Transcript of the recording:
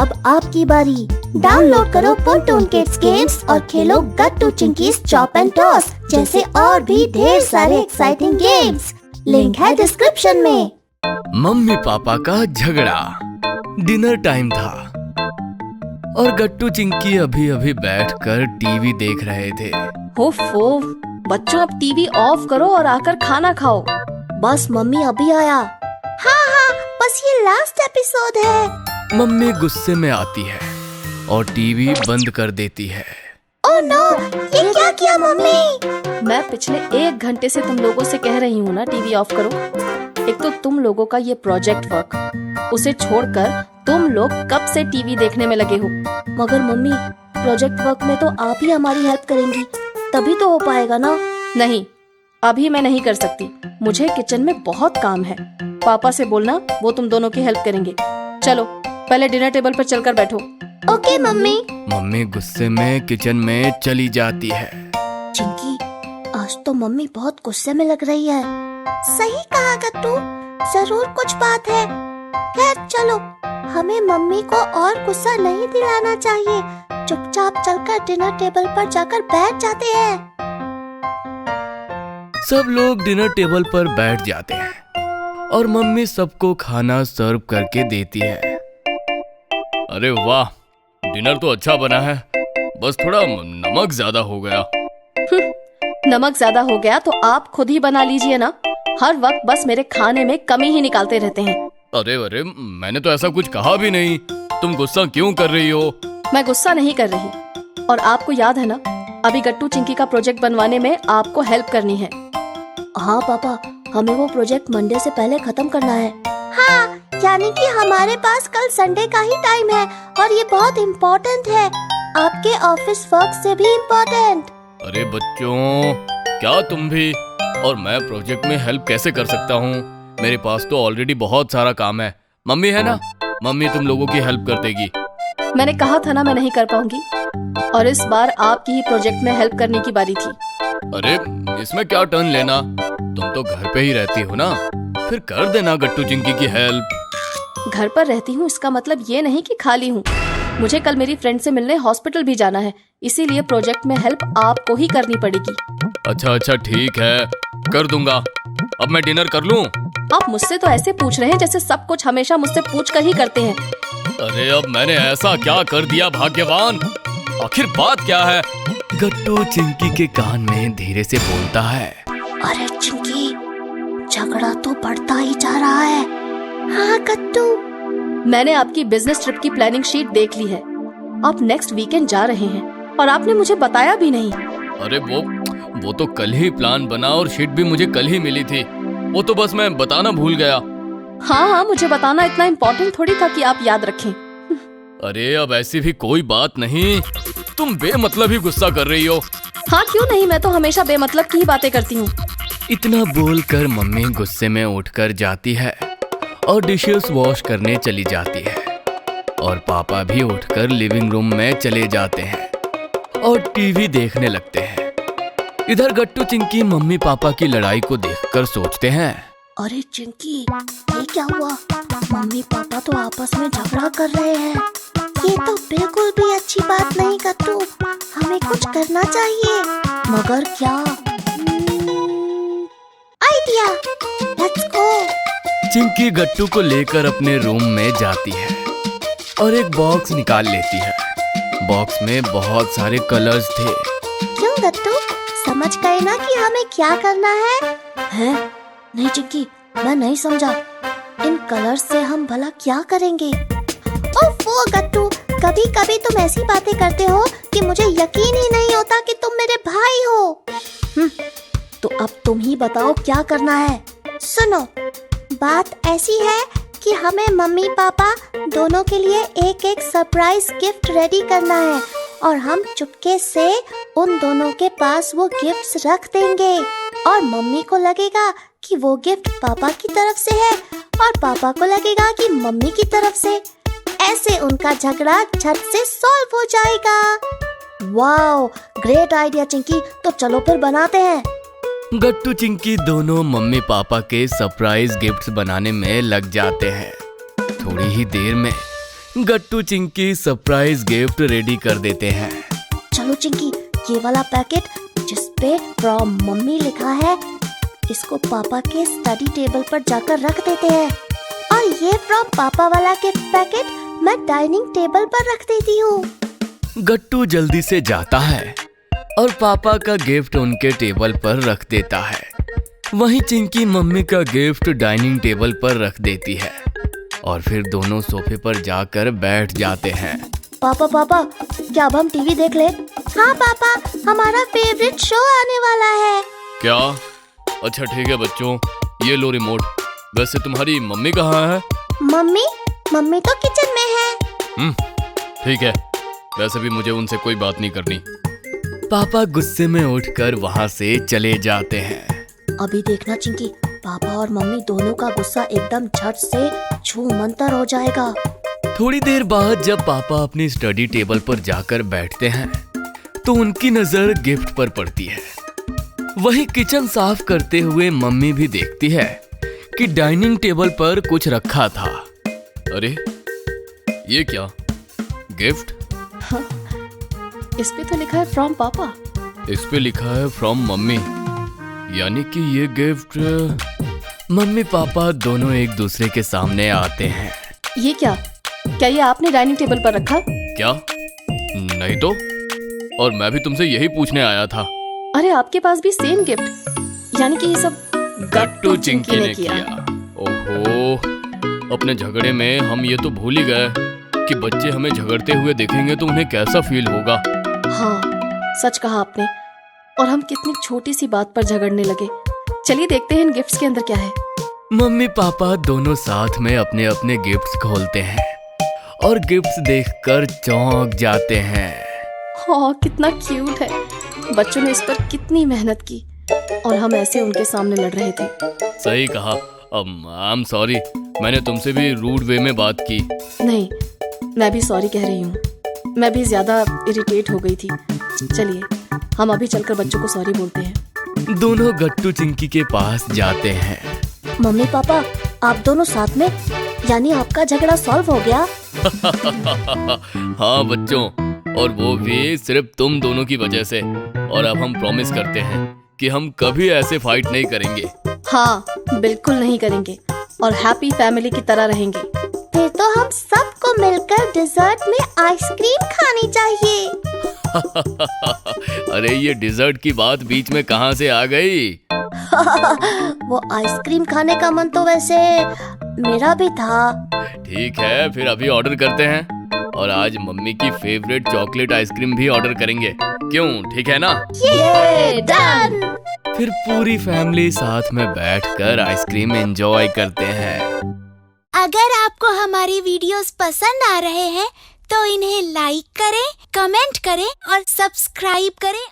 अब आपकी बारी। डाउनलोड करो पुनटून किड्स गेम्स और खेलो गट्टू चिंकीज चॉप एंड टॉस जैसे और भी ढेर सारे एक्साइटिंग गेम्स। लिंक है डिस्क्रिप्शन में। मम्मी पापा का झगड़ा। डिनर टाइम था और गट्टू चिंकी अभी अभी बैठकर टीवी देख रहे थे। ओफो, बच्चों अब टीवी ऑफ करो और आकर खाना खाओ। बस मम्मी अभी आया। हाँ, बस ये लास्ट एपिसोड है। मम्मी गुस्से में आती है और टीवी बंद कर देती है। ओह नो, ये क्या किया मम्मी? मैं पिछले 1 घंटे से तुम लोगों से कह रही हूँ ना टीवी ऑफ करो। एक तो तुम लोगों का ये प्रोजेक्ट वर्क, उसे छोड़कर तुम लोग कब से टीवी देखने में लगे हो। मगर मम्मी, प्रोजेक्ट वर्क में तो आप ही हमारी हेल्प करेंगी, तभी तो हो पाएगा ना। नहीं, अभी मैं नहीं कर सकती। मुझे किचन में बहुत काम है। पापा से बोलना, वो तुम दोनों की हेल्प करेंगे। चलो पहले डिनर टेबल पर चलकर बैठो। Okay mummy. मम्मी गुस्से में किचन में चली जाती है। चिंकी, आज तो मम्मी बहुत गुस्से में लग रही है। सही कहा गट्टू, जरूर कुछ बात है। खैर चलो, हमें मम्मी को और गुस्सा नहीं दिलाना चाहिए। चुपचाप चलकर डिनर टेबल पर जाकर बैठ जाते हैं। सब लोग डिनर टेबल पर बैठ जाते हैं और मम्मी सबको खाना सर्व करके देती है। अरे वाह, डिनर तो अच्छा बना है, बस थोड़ा नमक ज्यादा हो गया। नमक ज्यादा हो गया तो आप खुद ही बना लीजिए ना। हर वक्त बस मेरे खाने में कमी ही निकालते रहते हैं। अरे मैंने तो ऐसा कुछ कहा भी नहीं। तुम गुस्सा क्यों कर रही हो? मैं गुस्सा नहीं कर रही। और आपको याद है ना, अभी गट्टू चिंकी का प्रोजेक्ट बनवाने में आपको हेल्प करनी है। हाँ पापा, हमें वो प्रोजेक्ट मंडे से पहले खत्म करना है। हाँ, यानी कि हमारे पास कल संडे का ही टाइम है और ये बहुत इम्पोर्टेंट है, आपके ऑफिस वर्क से भी इम्पोर्टेंट। अरे बच्चों, क्या तुम भी? और मैं प्रोजेक्ट में हेल्प कैसे कर सकता हूँ? मेरे पास तो ऑलरेडी बहुत सारा काम है। मम्मी है ना, मम्मी तुम लोगों की हेल्प कर देगी। मैंने कहा था ना मैं नहीं कर पाऊंगी, और इस बार आपकी ही प्रोजेक्ट में हेल्प करने की बारी थी। अरे इसमें क्या टर्न लेना, तुम तो घर पे ही रहती हो ना, फिर कर देना गट्टू चिंकी की हेल्प। घर पर रहती हूँ इसका मतलब ये नहीं कि खाली हूँ। मुझे कल मेरी फ्रेंड से मिलने हॉस्पिटल भी जाना है, इसीलिए प्रोजेक्ट में हेल्प आपको ही करनी पड़ेगी। अच्छा ठीक है, कर दूंगा। अब मैं डिनर कर लूं? आप मुझसे तो ऐसे पूछ रहे हैं जैसे सब कुछ हमेशा मुझसे पूछ कर ही करते हैं। अरे अब मैंने ऐसा क्या कर दिया भाग्यवान? आखिर बात क्या है? गट्टू चिंकी के कान में धीरे से बोलता है। अरे चिंकी, झगड़ा तो बढ़ता ही जा रहा है। हाँ गट्टू, मैंने आपकी बिजनेस ट्रिप की प्लानिंग शीट देख ली है। आप नेक्स्ट वीकेंड जा रहे हैं और आपने मुझे बताया भी नहीं। अरे वो तो कल ही प्लान बना और शीट भी मुझे कल ही मिली थी। वो तो बस मैं बताना भूल गया। हाँ, मुझे बताना इतना इम्पोर्टेंट थोड़ी था कि आप याद रखें। अरे अब ऐसी भी कोई बात नहीं, तुम बेमतलब ही गुस्सा कर रही हो। हाँ क्यों नहीं, मैं तो हमेशा बेमतलब की ही बातें करती हूँ। इतना बोलकर मम्मी गुस्से में उठकर जाती है और डिशेस वॉश करने चली जाती है और पापा भी उठकर लिविंग रूम में चले जाते हैं और टीवी देखने लगते हैं। इधर गट्टू चिंकी मम्मी पापा की लड़ाई को देखकर सोचते हैं। अरे चिंकी, ये क्या हुआ? मम्मी पापा तो आपस में झगड़ा कर रहे हैं। ये तो बिल्कुल भी अच्छी बात नहीं गट्टू, हमें कुछ करना चाहिए। मगर क्या? Idea, let's go. Chinki Gattu को लेकर अपने रूम में जाती है और एक बॉक्स निकाल लेती है। बॉक्स में बहुत सारे कलर्स थे। क्यों गट्टू, समझ गए ना कि हमें क्या करना है? हैं? नहीं चिंकी, मैं नहीं समझा। इन कलर्स से हम भला क्या करेंगे? ओफो गट्टू, कभी कभी तुम ऐसी बातें करते हो कि मुझे यकीन ही नहीं होता कि तुम मेरे भाई हो। तो अब तुम ही बताओ क्या करना है। सुनो, बात ऐसी है कि हमें मम्मी पापा दोनों के लिए एक एक सरप्राइज गिफ्ट रेडी करना है और हम चुपके से उन दोनों के पास वो गिफ्ट्स रख देंगे और मम्मी को लगेगा कि वो गिफ्ट पापा की तरफ से है और पापा को लगेगा कि मम्मी की तरफ से। ऐसे उनका झगड़ा झट से सॉल्व हो जाएगा। वाओ, ग्रेट आइडिया चिंकी, तो चलो फिर बनाते हैं। गट्टू चिंकी दोनों मम्मी पापा के सरप्राइज गिफ्ट्स बनाने में लग जाते हैं। थोड़ी ही देर में गट्टू चिंकी सरप्राइज गिफ्ट रेडी कर देते हैं। चलो चिंकी, ये वाला पैकेट जिसपे फ्रॉम मम्मी लिखा है, इसको पापा के स्टडी टेबल पर जाकर रख देते हैं। और ये फ्रॉम पापा वाला गिफ्ट पैकेट मैं डाइनिंग टेबल पर रख देती हूँ। गट्टू जल्दी से जाता है और पापा का गिफ्ट उनके टेबल पर रख देता है। वहीं चिंकी मम्मी का गिफ्ट डाइनिंग टेबल पर रख देती है और फिर दोनों सोफे पर जाकर बैठ जाते हैं। पापा पापा, क्या अब हम टीवी देख ले? हाँ पापा, हमारा फेवरेट शो आने वाला है। क्या? अच्छा ठीक है बच्चों, ये लो रिमोट। वैसे तुम्हारी मम्मी कहाँ है? मम्मी तो किचन में है। ठीक है, वैसे भी मुझे उनसे कोई बात नहीं करनी। पापा गुस्से में उठकर वहाँ से चले जाते हैं। अभी देखना चिंकी, पापा और मम्मी दोनों का गुस्सा एकदम झट से छूमंतर हो जाएगा। थोड़ी देर बाद जब पापा अपनी स्टडी टेबल पर जाकर बैठते हैं तो उनकी नजर गिफ्ट पर पड़ती है। वहीं किचन साफ करते हुए मम्मी भी देखती है कि डाइनिंग टेबल पर कुछ रखा था। अरे ये क्या? गिफ्ट? इस पे तो लिखा है फ्रॉम पापा। इस पे लिखा है फ्रॉम मम्मी, यानी कि ये गिफ्ट। मम्मी पापा दोनों एक दूसरे के सामने आते हैं। ये क्या ये आपने डाइनिंग टेबल पर रखा? क्या? नहीं तो, और मैं भी तुमसे यही पूछने आया था। अरे आपके पास भी सेम गिफ्ट, यानी कि ये सब गट्टू चिंकी ने किया। ओहो, अपने झगड़े में हम ये तो भूल ही गए कि बच्चे हमें झगड़ते हुए देखेंगे तो उन्हें कैसा फील होगा। हाँ, सच कहा आपने। और हम कितनी छोटी सी बात पर झगड़ने लगे। चलिए देखते हैं इन गिफ्ट्स के अंदर क्या है। मम्मी पापा दोनों साथ में अपने अपने गिफ्ट्स खोलते हैं और गिफ्ट्स देखकर चौंक जाते हैं। हाँ, कितना क्यूट है। बच्चों ने इस पर कितनी मेहनत की और हम ऐसे उनके सामने लड़ रहे थे। सही कहा। आई एम सॉरी, मैंने तुमसे भी रूड वे में बात की। नहीं, मैं भी सॉरी कह रही हूँ। मैं भी ज्यादा इरिटेट हो गई थी। चलिए हम अभी चलकर बच्चों को सॉरी बोलते हैं। दोनों गट्टू चिंकी के पास जाते हैं। मम्मी पापा, आप दोनों साथ में, यानी आपका झगड़ा सॉल्व हो गया? हाँ बच्चों, और वो भी सिर्फ तुम दोनों की वजह से। और अब हम प्रॉमिस करते हैं कि हम कभी ऐसे फाइट नहीं करेंगे। हाँ, बिल्कुल नहीं करेंगे और हैप्पी फैमिली की तरह रहेंगे। फिर तो हम सबको मिलकर डिजर्ट में आइसक्रीम खानी चाहिए। अरे ये डिजर्ट की बात बीच में कहाँ से आ गई? वो आइसक्रीम खाने का मन तो वैसे मेरा भी था। ठीक है, फिर अभी ऑर्डर करते हैं और आज मम्मी की फेवरेट चॉकलेट आइसक्रीम भी ऑर्डर करेंगे। क्यों, ठीक है ना? ये डन। फिर पूरी फैमिली साथ में बैठकर आइसक्रीम एंजॉय करते हैं। अगर आपको हमारी वीडियोस पसंद आ रहे हैं तो इन्हें लाइक करें, कमेंट करें और सब्सक्राइब करें